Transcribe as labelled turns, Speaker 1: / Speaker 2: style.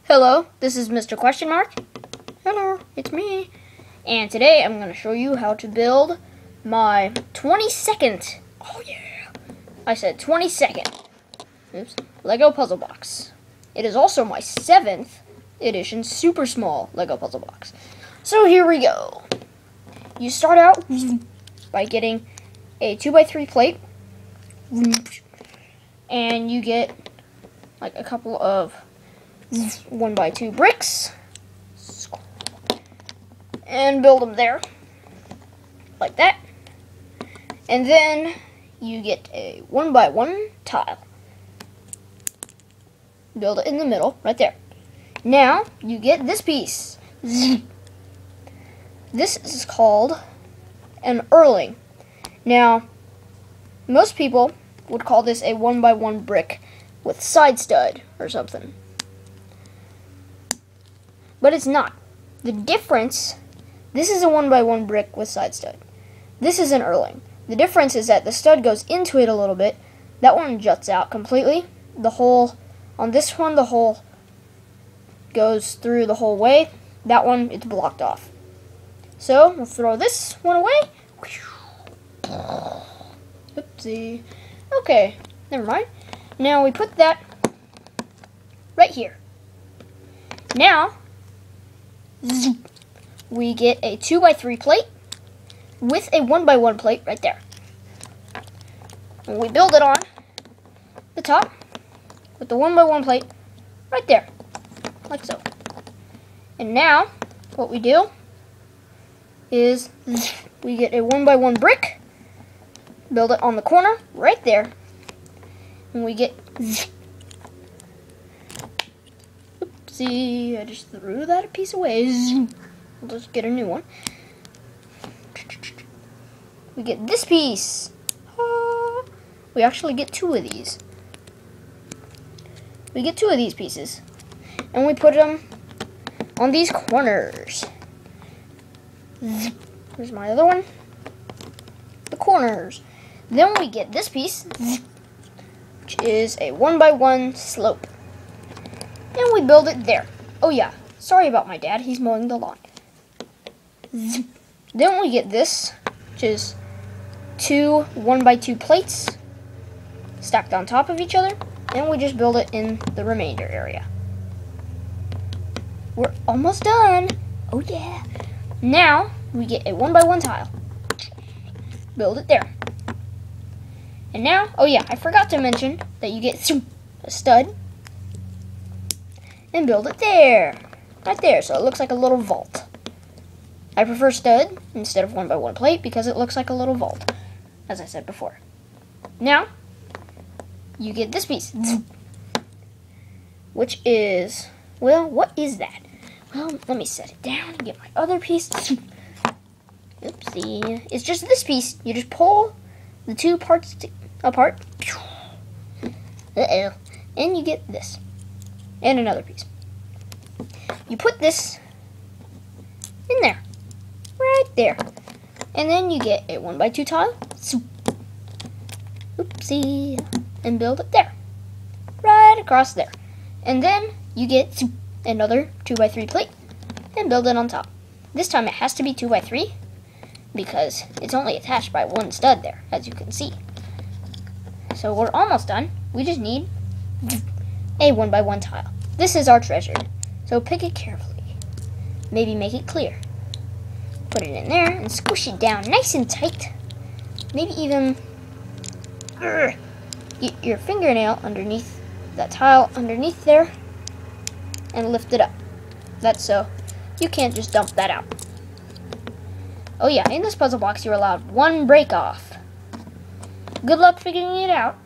Speaker 1: Hello, this is Mr. Question Mark. Hello, it's me. And today I'm going to show you how to build my 22nd, oh yeah, I said 22nd, Lego puzzle box. It is also my 7th edition super small Lego puzzle box. So here we go. You start out by getting a 2x3 plate, and you get like a couple of 1x2 bricks and build them there like that, and then you get a 1x1 tile, build it in the middle right there. Now you get this piece. This is called an Erling. Now most people would call this a 1x1 brick with side stud or something, but it's not. The difference, this is a 1x1 brick with side stud. This is an Erling. The difference is that the stud goes into it a little bit. That one juts out completely. The hole, on this one, the hole goes through the whole way. That one, it's blocked off. So, we'll throw this one away. Oopsie. Okay, never mind. Now we put that right here. Now, we get a 2x3 plate with a 1x1 plate right there. And we build it on the top with the 1x1 plate right there, like so. And now, what we do is we get a 1x1 brick, build it on the corner right there, and we get, oopsie, I just threw that piece away. We'll just get a new one. We get this piece. We actually get two of these. We get two of these pieces, and we put them on these corners. Here's my other one. The corners. Then we get this piece, which is a 1x1 slope. And we build it there. Oh yeah, sorry about my dad, he's mowing the lawn. Then we get this, which is two 1x2 plates stacked on top of each other, and we just build it in the remainder area. We're almost done. Oh yeah. Now we get a 1x1 tile. Build it there. And now, oh yeah, I forgot to mention that you get a stud and build it there. Right there, so it looks like a little vault. I prefer stud instead of 1x1 plate because it looks like a little vault, as I said before. Now, you get this piece, which is, well, what is that? Well, let me set it down and get my other piece. Oopsie. It's just this piece. You just pull the two parts apart. Uh-oh. And you get this. And another piece. You put this in there. Right there. And then you get a 1x2 tile. Oopsie. And build it there. Right across there. And then you get another 2x3 plate and build it on top. This time it has to be 2x3 because it's only attached by one stud there, as you can see. So we're almost done. We just need a 1x1 tile. This is our treasure, so pick it carefully. Maybe make it clear. Put it in there and squish it down nice and tight. Maybe even get your fingernail underneath that tile underneath there and lift it up. That's so you can't just dump that out. Oh yeah, in this puzzle box you're allowed one break off. Good luck figuring it out.